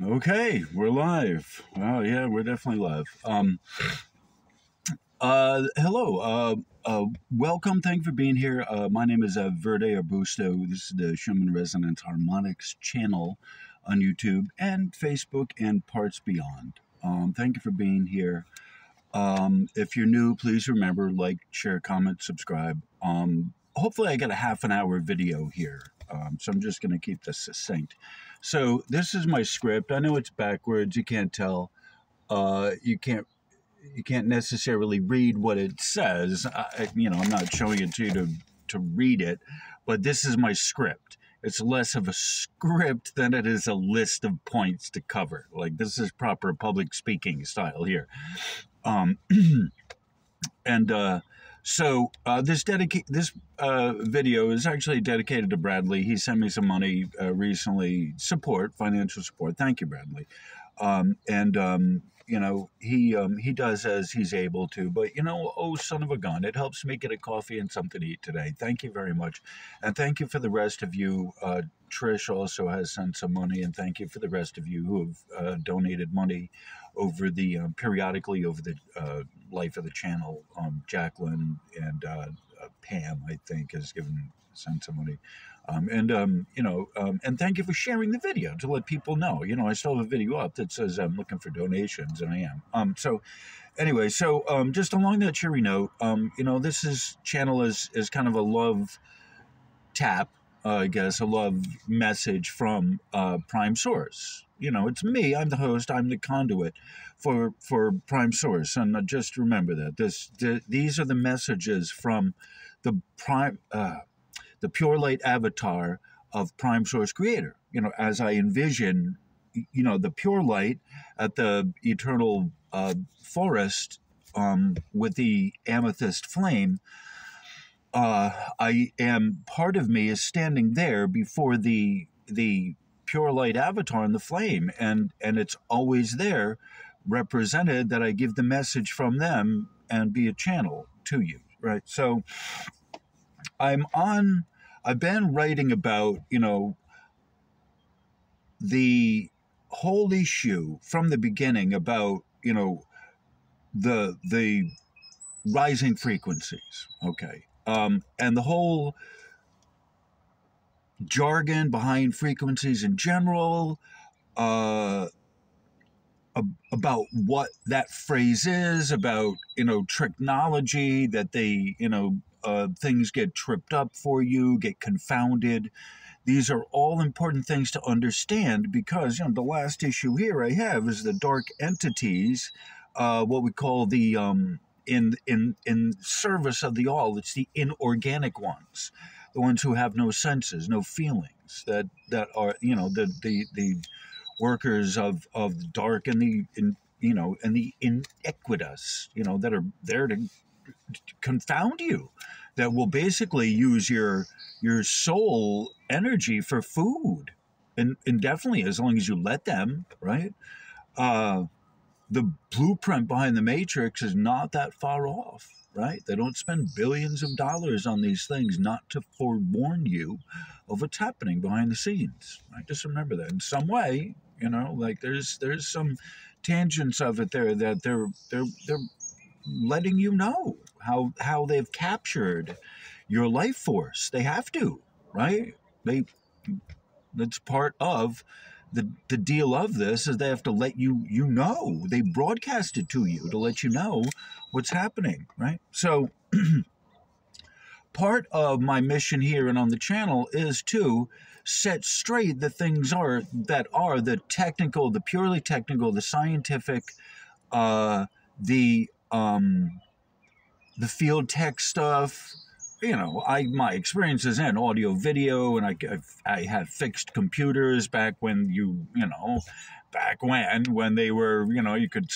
Okay, we're live. Oh yeah, we're definitely live. Hello. Welcome. Thank you for being here. My name is Verde Arbusto. This is the Schumann Resonance Harmonics channel on YouTube and Facebook and parts beyond. Thank you for being here. If you're new, please remember, like, share, comment, subscribe. Hopefully I get a half an hour video here. So I'm just going to keep this succinct. So this is my script. I know it's backwards. You can't tell. You can't necessarily read what it says. I'm not showing it to you to read it, but this is my script. It's less of a script than it is a list of points to cover. Like, this is proper public speaking style here. This video is actually dedicated to Bradley. He sent me some money recently, financial support. Thank you, Bradley. He does as he's able to. But oh, son of a gun, it helps me get a coffee and something to eat today. Thank you very much, and thank you for the rest of you. Trish also has sent some money, and thank you for the rest of you who have donated money over the periodically over the life of the channel. Jacqueline and Pam, I think, has sent some money. And thank you for sharing the video to let people know. I still have a video up that says I'm looking for donations, and I am. Just along that cheery note, this channel is kind of a love tap, I guess, a love message from Prime Source. It's me. I'm the host. I'm the conduit for Prime Source, and just remember that these are the messages from the the pure light avatar of Prime Source Creator. As I envision, the pure light at the eternal forest with the amethyst flame. Part of me is standing there before the pure light avatar in the flame, and it's always there, represented, that I give the message from them and be a channel to you, right? So I've been writing about, the whole issue from the beginning about, the rising frequencies, okay? And the whole jargon behind frequencies in general, about what that phrase is, about, technology, that they, things get tripped up for you, get confounded. These are all important things to understand because, the last issue here I have is the dark entities, what we call the, in service of the all, it's the inorganic ones, the ones who have no senses, no feelings, that are, the workers of the dark and the iniquitous, that are there to confound you, that will basically use your soul energy for food, and definitely as long as you let them, right? The blueprint behind the Matrix is not that far off, right? They don't spend billions of dollars on these things not to forewarn you of what's happening behind the scenes, right? Just remember that in some way, like there's some tangents of it there that they're letting you know how they've captured your life force. They have to, right? That's part of the deal of this, is they have to let you know. They broadcast it to you to let you know what's happening, right? So part of my mission here and on the channel is to set straight the things that are the technical, the purely technical, the scientific, the field tech stuff. My experience is in audio, video, and I have fixed computers back when back when they were, you could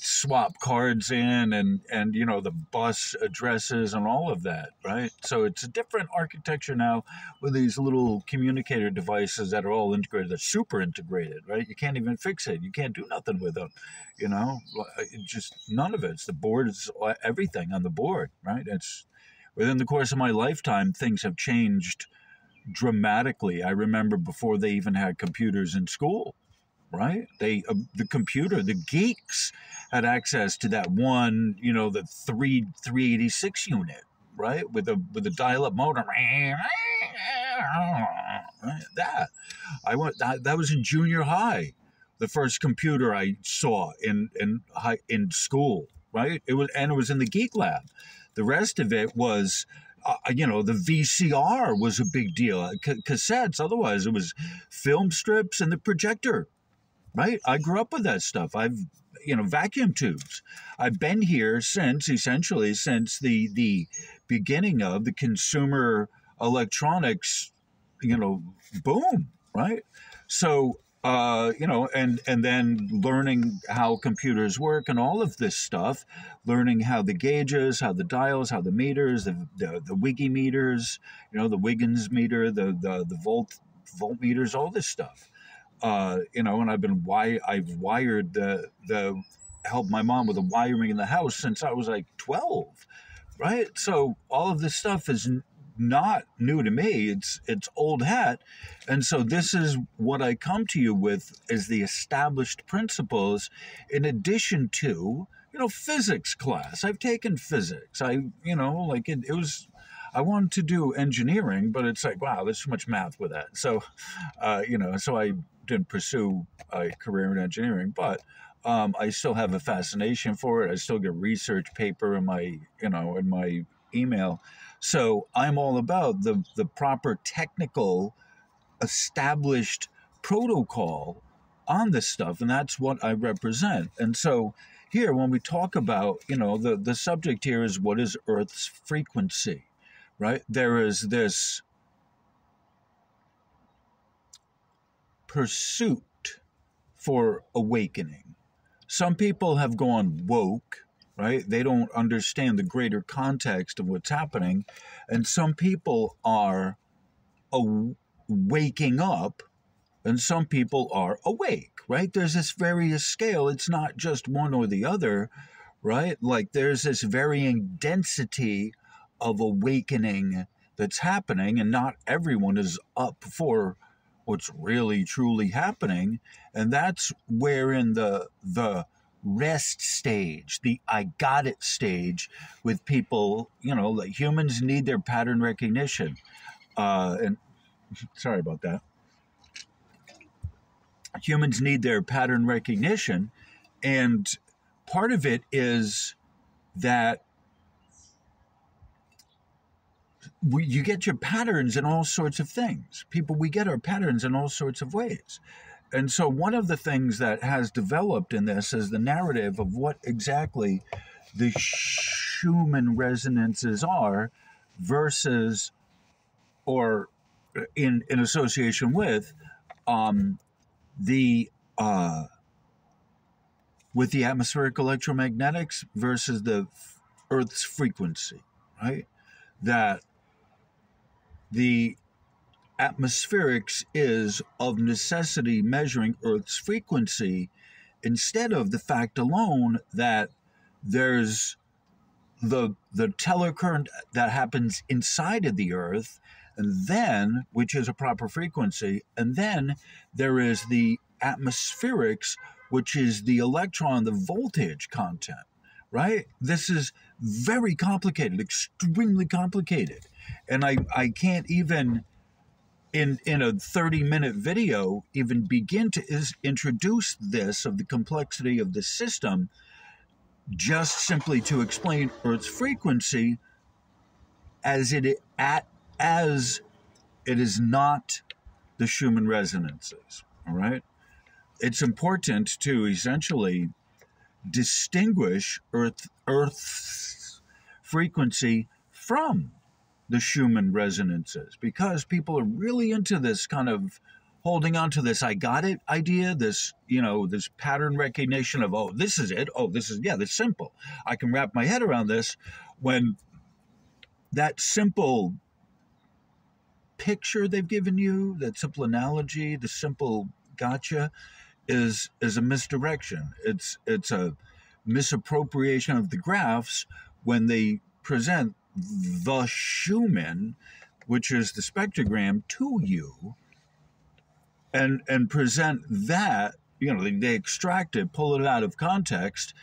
swap cards in, and the bus addresses and all of that, right? So it's a different architecture now with these little communicator devices that are all integrated. They're super integrated, right? You can't even fix it. You can't do nothing with them, just none of it. It's the board, it's everything on the board, right? It's within the course of my lifetime, things have changed dramatically. I remember before they even had computers in school, right? The computer, the geeks had access to that one, the 386 unit, right? With a dial-up modem. Right? That was in junior high. The first computer I saw in school, right? It was in the geek lab. The rest of it was the VCR was a big deal. Cassettes, otherwise it was film strips and the projector, right? I grew up with that stuff. Vacuum tubes. I've been here since the beginning of the consumer electronics, boom, right? So, and then learning how computers work and all of this stuff, learning how the gauges, how the dials, how the meters, the Wiggy meters, the Wiggins meter, the voltmeters, all this stuff. And I've wired helped my mom with the wiring in the house since I was like 12, right? So all of this stuff is not new to me. It's old hat. And so this is what I come to you with as the established principles, in addition to, physics class. I've taken physics. It was, I wanted to do engineering, but it's like, wow, there's so much math with that. So, so I didn't pursue a career in engineering, but I still have a fascination for it. I still get research paper in my email. So I'm all about the proper technical established protocol on this stuff, and that's what I represent. And so here, when we talk about, the subject here is, what is Earth's frequency, right? There is this pursuit for awakening. Some people have gone woke, right? They don't understand the greater context of what's happening. And some people are waking up, and some people are awake, right? There's this various scale. It's not just one or the other, right? Like there's this varying density of awakening that's happening, and not everyone is up for what's really truly happening. And that's where in the rest stage, the I got it stage with people, like humans need their pattern recognition. And sorry about that. Humans need their pattern recognition. And part of it is that you get your patterns in all sorts of things. We get our patterns in all sorts of ways. And so one of the things that has developed in this is the narrative of what exactly the Schumann resonances are versus, or in association with, with the atmospheric electromagnetics versus the Earth's frequency, right? That the atmospherics is of necessity measuring Earth's frequency, instead of the fact alone that there's the telecurrent that happens inside of the Earth, and then, which is a proper frequency, and then there is the atmospherics, which is the electron, the voltage content, right? This is very complicated, extremely complicated. And I can't even, in a 30-minute video, even begin to introduce this, of the complexity of the system, just simply to explain Earth's frequency as it is not the Schumann resonances, all right? It's important to essentially distinguish Earth's frequency from the Schumann resonances, because people are really into this kind of holding on to this I got it idea, this, this pattern recognition of, oh, this is it. Oh, this is simple. I can wrap my head around this, when that simple picture they've given you, that simple analogy, the simple gotcha is a misdirection. It's a misappropriation of the graphs when they present the Schumann, which is the spectrogram, to you, and present that. You know, they extract it, pull it out of context,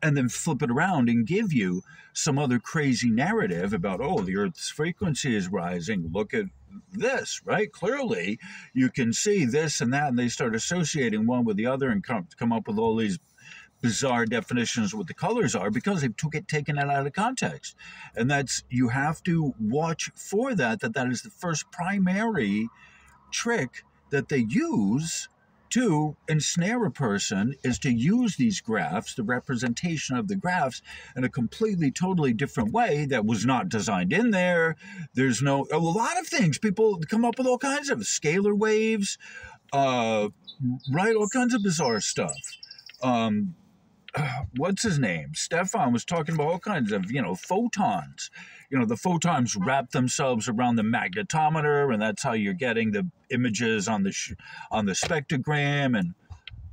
and then flip it around and give you some other crazy narrative about, oh, the Earth's frequency is rising. Look at this, right? Clearly, you can see this and that, and they start associating one with the other and come up with all these bizarre definitions of what the colors are because they've taken it out of context. And that's, you have to watch for that is the first primary trick that they use to ensnare a person, is to use these graphs, the representation of the graphs, in a completely, totally different way that was not designed in there. There's a lot of things. People come up with all kinds of scalar waves, right? All kinds of bizarre stuff. What's his name? Stefan was talking about all kinds of, photons. The photons wrap themselves around the magnetometer, and that's how you're getting the images on the spectrogram. And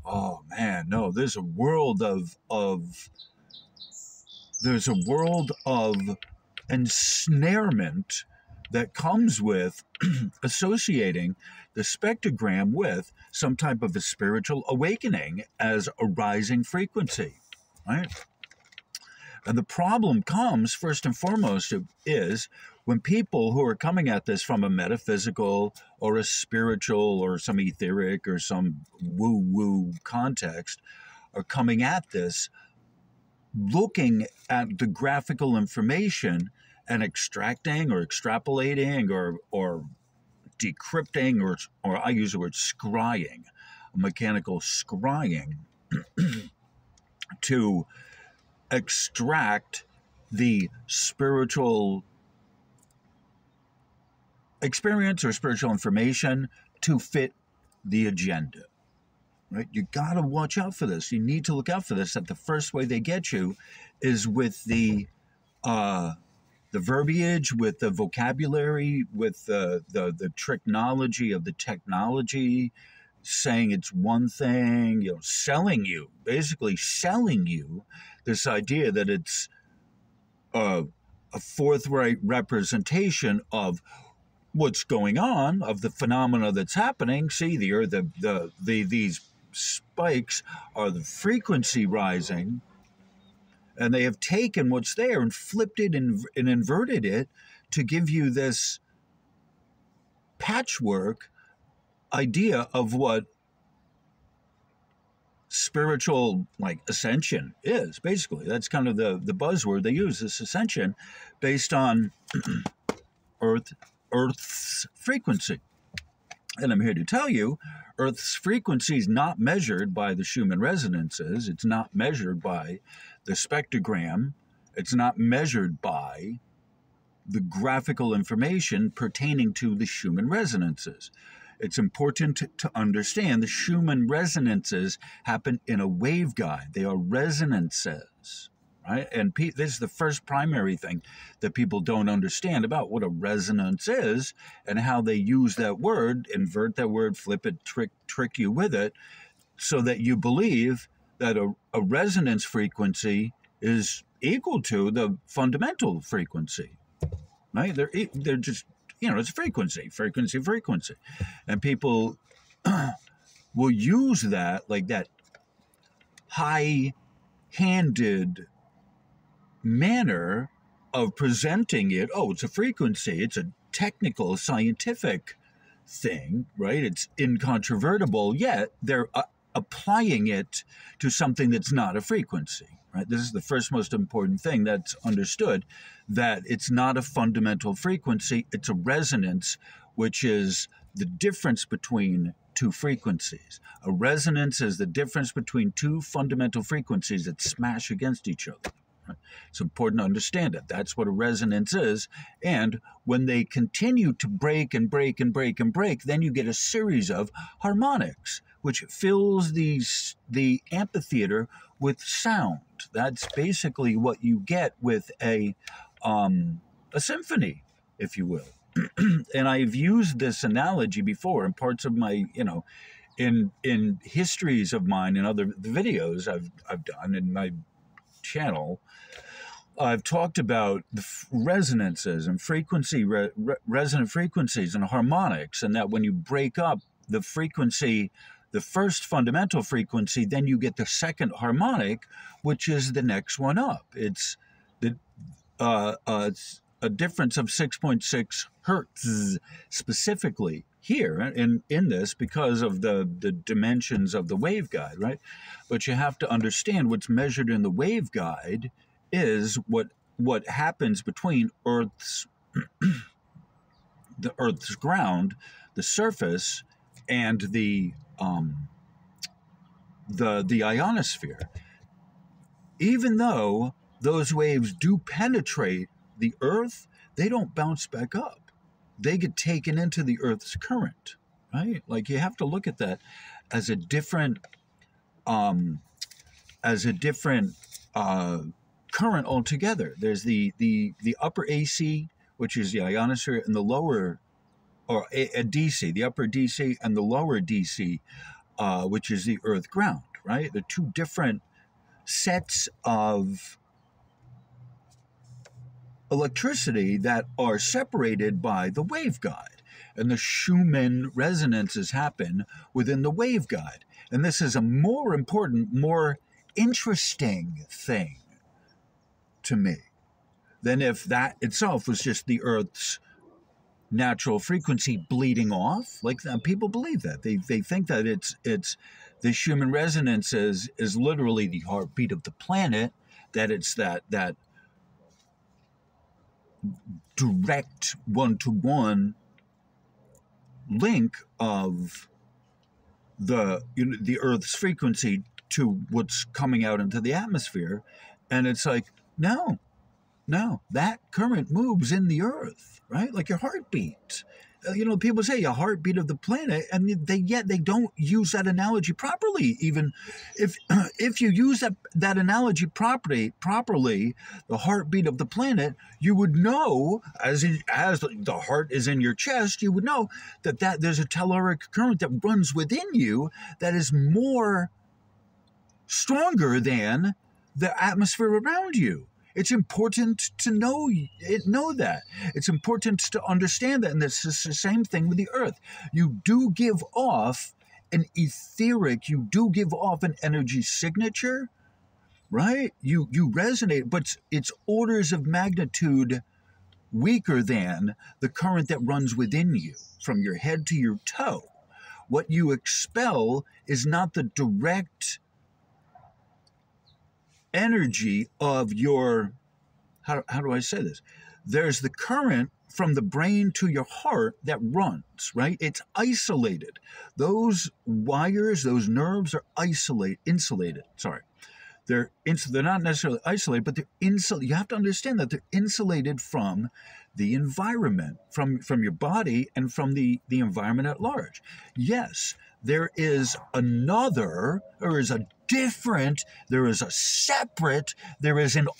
oh man, no, there's a world of ensnarement that comes with associating the spectrogram with some type of a spiritual awakening as a rising frequency, right? And the problem comes, first and foremost, is when people who are coming at this from a metaphysical or a spiritual or some etheric or some woo-woo context are coming at this, looking at the graphical information and extracting or extrapolating or decrypting, or I use the word scrying, mechanical scrying, to extract the spiritual experience or spiritual information to fit the agenda. Right? You got to watch out for this. You need to look out for this. That the first way they get you is with the verbiage, with the vocabulary, with the technology of the technology, saying it's one thing, basically selling you this idea that it's a forthright representation of what's going on, of the phenomena that's happening. See, these spikes are the frequency rising, and they have taken what's there and flipped it and inverted it to give you this patchwork idea of what spiritual, like, ascension is. Basically, that's kind of the buzzword they use, this ascension, based on Earth's frequency. And I'm here to tell you, Earth's frequency is not measured by the Schumann resonances. It's not measured by the spectrogram. It's not measured by the graphical information pertaining to the Schumann resonances. It's important to understand the Schumann resonances happen in a waveguide. They are resonances, right? And this is the first primary thing that people don't understand about what a resonance is and how they use that word, invert that word, flip it, trick you with it, so that you believe that a resonance frequency is equal to the fundamental frequency, right? They're just, it's frequency. And people will use that, like that high-handed manner of presenting it. Oh, it's a frequency. It's a technical, scientific thing, right? It's incontrovertible, yet they're applying it to something that's not a frequency, right? This is the first most important thing that's understood, that it's not a fundamental frequency, it's a resonance, which is the difference between two frequencies. A resonance is the difference between two fundamental frequencies that smash against each other. Right? It's important to understand it. That's what a resonance is. And when they continue to break and break and break and break, then you get a series of harmonics, which fills the amphitheater with sound. That's basically what you get with a symphony, if you will. And I've used this analogy before in parts of my, in histories of mine and other videos I've done in my channel. I've talked about the resonances and resonant frequencies and harmonics, and that when you break up the frequency, the first fundamental frequency, then you get the second harmonic, which is the next one up. It's it's a difference of 6.6 hertz specifically here in this because of the dimensions of the waveguide, right? But you have to understand what's measured in the waveguide is what happens between Earth's the Earth's ground, the surface, and the ionosphere. Even though those waves do penetrate the Earth, they don't bounce back up. They get taken into the Earth's current, right? Like you have to look at that as a different current altogether. There's the upper AC, which is the ionosphere, and the lower, or a DC, the upper DC and the lower DC, which is the Earth ground, right? They're two different sets of electricity that are separated by the waveguide. And the Schumann resonances happen within the waveguide. And this is a more important, more interesting thing to me than if that itself was just the Earth's natural frequency bleeding off. Like people believe that. They think that it's the Schumann resonances is literally the heartbeat of the planet, that it's that direct one-to-one link of the Earth's frequency to what's coming out into the atmosphere. And it's like, no, that current moves in the Earth, right? Like your heartbeat. People say a heartbeat of the planet, and yet they don't use that analogy properly. Even if you use that analogy properly, the heartbeat of the planet, you would know, as the heart is in your chest, you would know that there's a telluric current that runs within you that is more stronger than the atmosphere around you. It's important to know that. It's important to understand that. And this is the same thing with the Earth. You do give off an etheric, you do give off an energy signature, right? You resonate, but it's orders of magnitude weaker than the current that runs within you from your head to your toe. What you expel is not the direct energy of your, how do I say this? There's the current from the brain to your heart that runs, right? It's isolated. Those wires, those nerves are insulated. Sorry. They're not necessarily isolated, but they're insulated. You have to understand that they're insulated from the environment, from your body and from the environment at large. Yes, there is an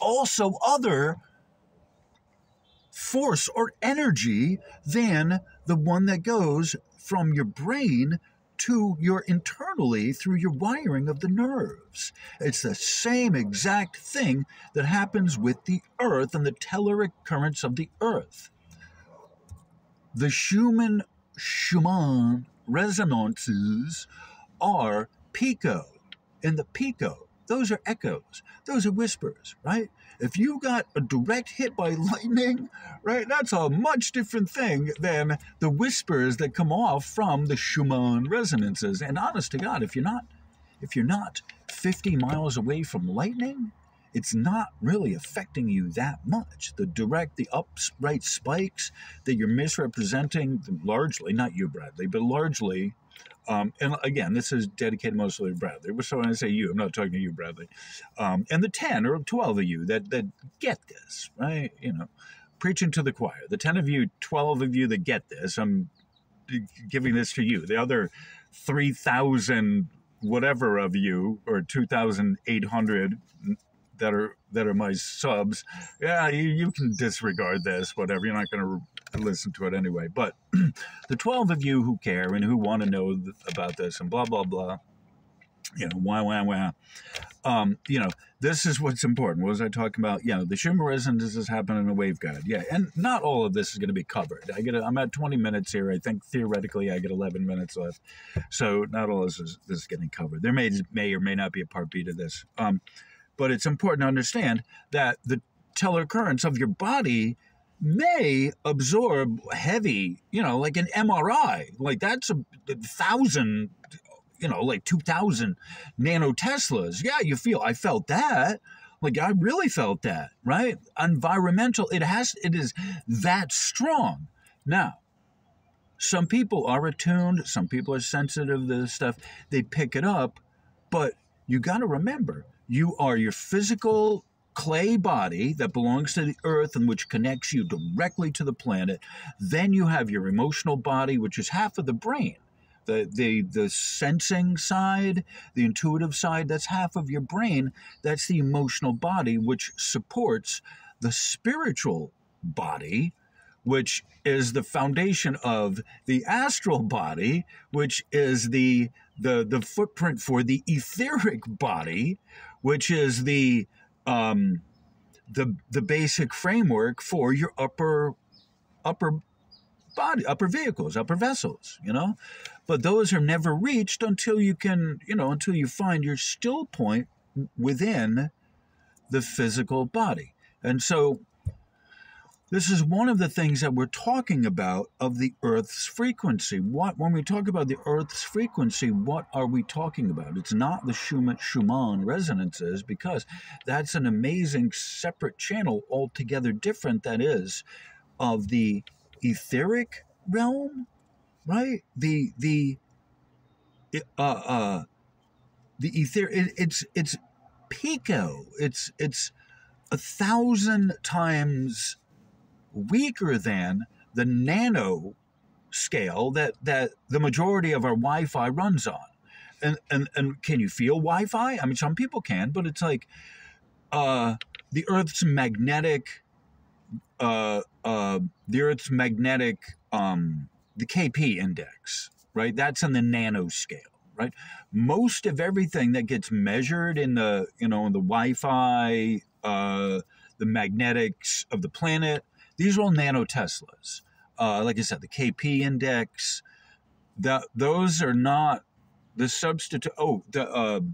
also other force or energy than the one that goes from your brain to your internally through your wiring of the nerves. It's the same exact thing that happens with the Earth and the telluric currents of the Earth. The Schumann resonances are pico. And the pico, those are echoes. Those are whispers, right? If you got a direct hit by lightning, right, that's a much different thing than the whispers that come off from the Schumann resonances. And honest to God, if you're not 50 miles away from lightning, it's not really affecting you that much. The upright spikes that you're misrepresenting, largely, not you, Bradley, but largely, and again, this is dedicated mostly to Bradley. So when I say you, I'm not talking to you, Bradley. And the 10 or 12 of you that get this, right? Preaching to the choir. The 10 of you, 12 of you that get this, I'm giving this to you. The other 3,000 whatever of you, or 2,800 that are my subs, yeah, you can disregard this, whatever. You're not going to listen to it anyway. But the 12 of you who care and who want to know about this and blah, blah, blah, wah, wah, wah. You know, this is what's important. What was I talking about? You know, the Schumann resonances happen in a waveguide. Yeah, and not all of this is going to be covered. I'm at 20 minutes here. I think theoretically I get 11 minutes left, so not all of this is getting covered. There may or may not be a part B to this, but it's important to understand that the teller currents of your body may absorb heavy, you know, like an MRI, like that's a 1,000. You know, like 2,000 nanoteslas. Yeah, I felt that. Like I really felt that, right? Environmental, it is that strong. Now, some people are attuned, some people are sensitive to this stuff. They pick it up, but you got to remember, you are your physical clay body that belongs to the earth and which connects you directly to the planet. Then you have your emotional body, which is half of the brain. The sensing side, the intuitive side, that's half of your brain. That's the emotional body, which supports the spiritual body, which is the foundation of the astral body, which is the footprint for the etheric body, which is the basic framework for your upper body, upper vehicles, upper vessels, you know. But those are never reached until you can, you know, until you find your still point within the physical body. And so this is one of the things that we're talking about of the Earth's frequency. When we talk about the Earth's frequency, what are we talking about? It's not the Schumann resonances, because that's an amazing separate channel altogether different, that is, of the etheric realm, right? The ether, it's pico. It's 1,000 times weaker than the nano scale that the majority of our Wi-Fi runs on. And can you feel Wi-Fi? I mean, some people can, but it's like the Earth's magnetic the KP index, right? That's on the nanoscale, right? Most of everything that gets measured in the, you know, in the Wi-Fi, the magnetics of the planet, these are all nanoteslas. Like I said, the KP index, those are not the substitute. Oh, the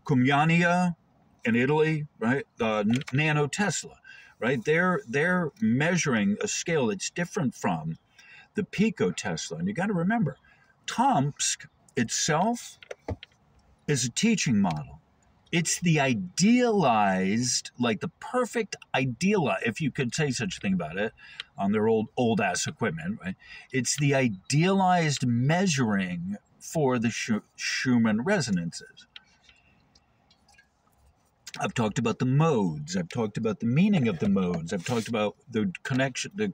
Cumiania in Italy, right? Nanotesla, right? They're measuring a scale that's different from the picotesla. And you got to remember, Tomsk itself is a teaching model. It's the idealized, like the perfect ideal, if you could say such a thing about it, on their old ass equipment, right? It's the idealized measuring for the Schumann resonances. I've talked about the modes. I've talked about the meaning of the modes. I've talked about the connection, the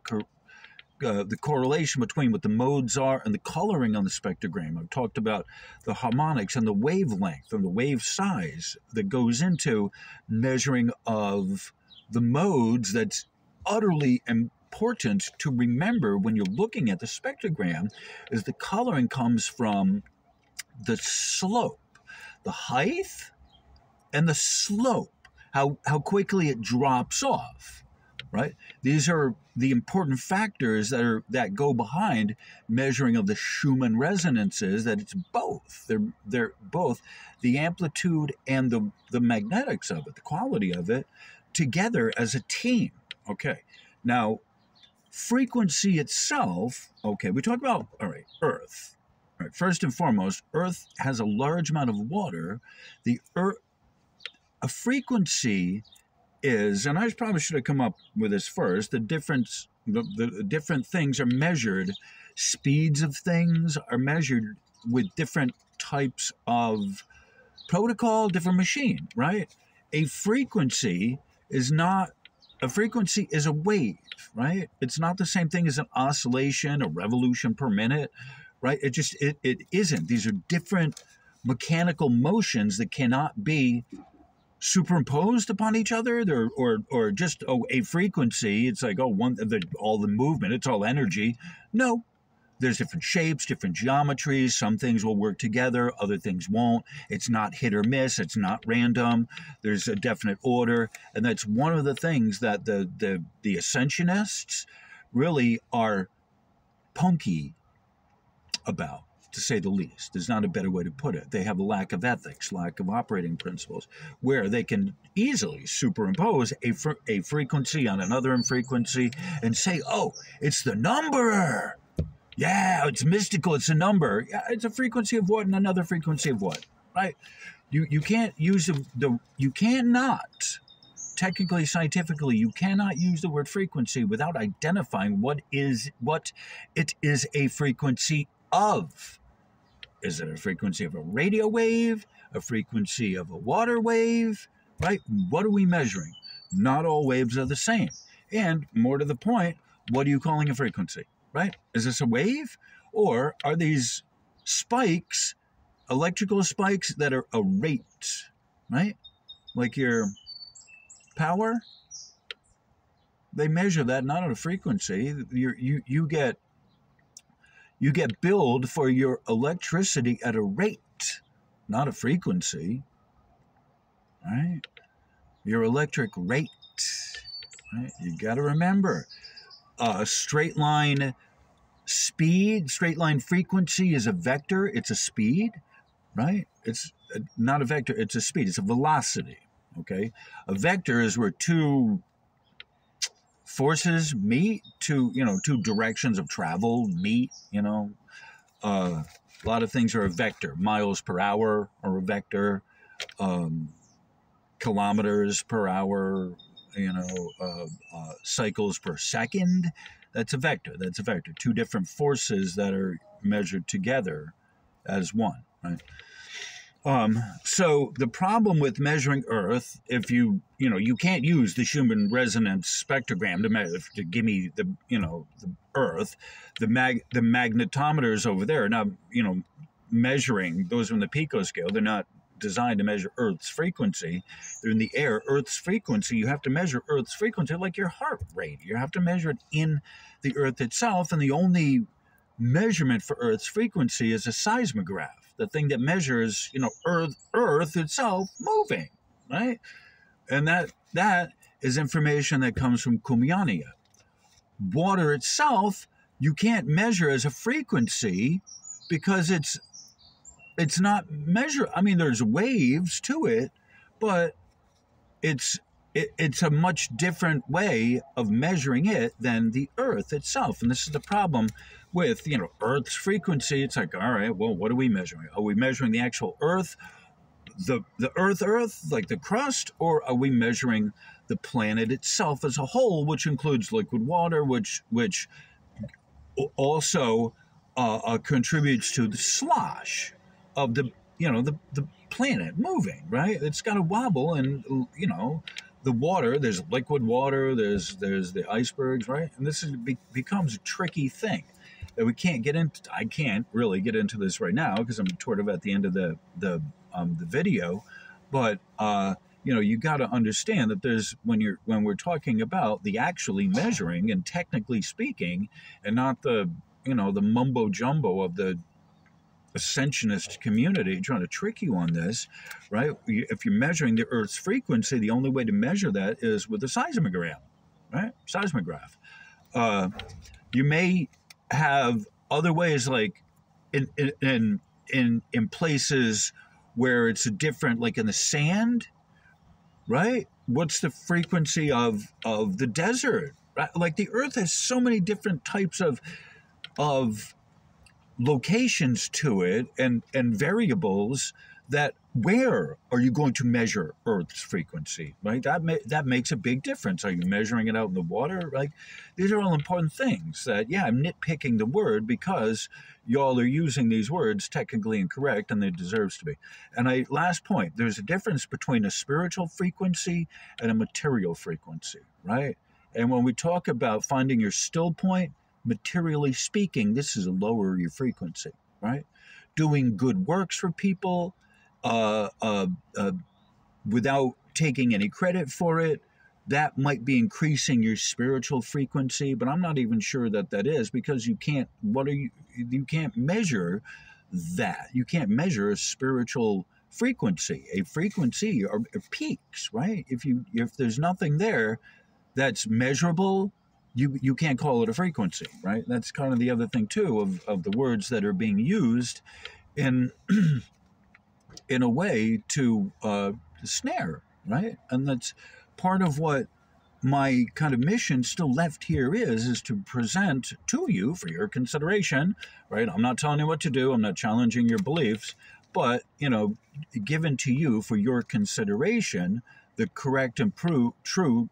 correlation between what the modes are and the coloring on the spectrogram. I've talked about the harmonics and the wavelength and the wave size that goes into measuring of the modes. That's utterly important to remember when you're looking at the spectrogram, is the coloring comes from the slope, the height, and the slope, how quickly it drops off, right? These are the important factors that go behind measuring of the Schumann resonances, that it's both. They're both the amplitude and the magnetics of it, the quality of it, together as a team. Okay, now frequency itself, okay, we talk about, all right, Earth. All right, first and foremost, Earth has a large amount of water. The Earth, a frequency is, and I probably should have come up with this first, the difference, the different things are measured, speeds of things are measured with different types of protocol, different machine, right? A frequency is not, a frequency is a wave, right? It's not the same thing as an oscillation, a revolution per minute, right? It isn't. These are different mechanical motions that cannot be superimposed upon each other, or just a frequency. It's like, all the movement, it's all energy. No, there's different shapes, different geometries. Some things will work together, other things won't. It's not hit or miss. It's not random. There's a definite order, and that's one of the things that the ascensionists really are punky about, to say the least. There's not a better way to put it. They have a lack of ethics, lack of operating principles, where they can easily superimpose a frequency on another frequency and say, oh, it's the number. Yeah, it's mystical. It's a number. Yeah, it's a frequency of what and another frequency of what, right? You can't use you cannot, technically, scientifically, you cannot use the word frequency without identifying what it is a frequency of. Is it a frequency of a radio wave, a frequency of a water wave, right? What are we measuring? Not all waves are the same. And more to the point, what are you calling a frequency, right? Is this a wave? Or are these spikes, electrical spikes that are a rate, right? Like your power? They measure that not on a frequency. You get billed for your electricity at a rate, not a frequency, right? Your electric rate, right? You got to remember, straight line speed, straight line frequency is a vector. It's a speed, right? It's not a vector. It's a speed. It's a velocity, okay? A vector is where two forces meet, two directions of travel meet, a lot of things are a vector. Miles per hour are a vector, kilometers per hour, cycles per second. That's a vector. Two different forces that are measured together as one, right? So the problem with measuring Earth, if you can't use the Schumann resonance spectrogram to give me the Earth, the magnetometers over there are not, measuring, those are in the picoscale. They're not designed to measure Earth's frequency. They're in the air. Earth's frequency, you have to measure Earth's frequency like your heart rate. You have to measure it in the Earth itself, and the only measurement for Earth's frequency is a seismograph, the thing that measures, Earth itself moving, right? And that is information that comes from Kumyania. Water itself, you can't measure as a frequency because it's not measure. I mean, there's waves to it, but it's a much different way of measuring it than the Earth itself. And this is the problem with, Earth's frequency. It's like, all right, well, what are we measuring? Are we measuring the actual Earth, the Earth, like the crust, or are we measuring the planet itself as a whole, which includes liquid water, which also contributes to the slosh of the planet moving, right? It's got to wobble, and the water, there's liquid water, there's the icebergs, right? And this becomes a tricky thing that we can't get into. I can't really get into this right now because I'm sort of at the end of the video, but you got to understand that there's when we're talking about the actually measuring and technically speaking, and not the mumbo jumbo of the ascensionist community trying to trick you on this, right? If you're measuring the Earth's frequency, the only way to measure that is with a seismogram, right? Seismograph. You may have other ways, like in places where it's a different, like in the sand, right? What's the frequency of the desert? Right? Like the Earth has so many different types of locations to it and variables that where are you going to measure Earth's frequency, right? That makes a big difference. Are you measuring it out in the water? Like, these are all important things that, yeah, I'm nitpicking the word because y'all are using these words technically incorrect, and it deserves to be. And last point, there's a difference between a spiritual frequency and a material frequency, right? And when we talk about finding your still point, materially speaking, this is a lower your frequency, right? Doing good works for people without taking any credit for it, that might be increasing your spiritual frequency, but I'm not even sure that that is, because you can't, you can't measure that. You can't measure a spiritual frequency. A frequency are peaks, right? If there's nothing there that's measurable, you can't call it a frequency, right? That's kind of the other thing too of the words that are being used in in a way to snare, right? And that's part of what my kind of mission still left here is to present to you for your consideration, right? I'm not telling you what to do. I'm not challenging your beliefs, but, given to you for your consideration, the correct and true,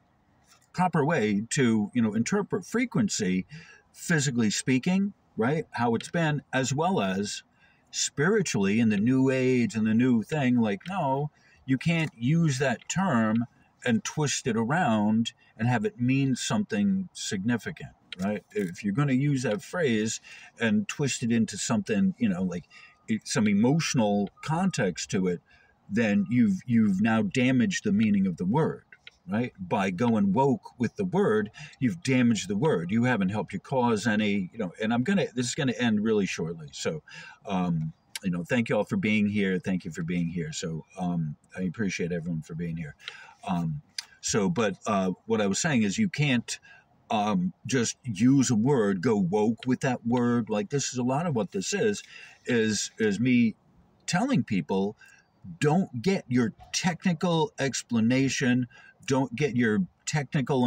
proper way to, interpret frequency, physically speaking, right? How it's been, as well as spiritually in the new age and the new thing. Like, no, you can't use that term and twist it around and have it mean something significant, right? If you're going to use that phrase and twist it into something, like some emotional context to it, then you've now damaged the meaning of the word, right? By going woke with the word, you've damaged the word. You haven't helped your cause any, and this is gonna end really shortly. So, thank you all for being here. Thank you for being here. So, I appreciate everyone for being here. But what I was saying is you can't just use a word, go woke with that word. Like, this is a lot of what this is me telling people, don't get your technical explanation, don't get your technical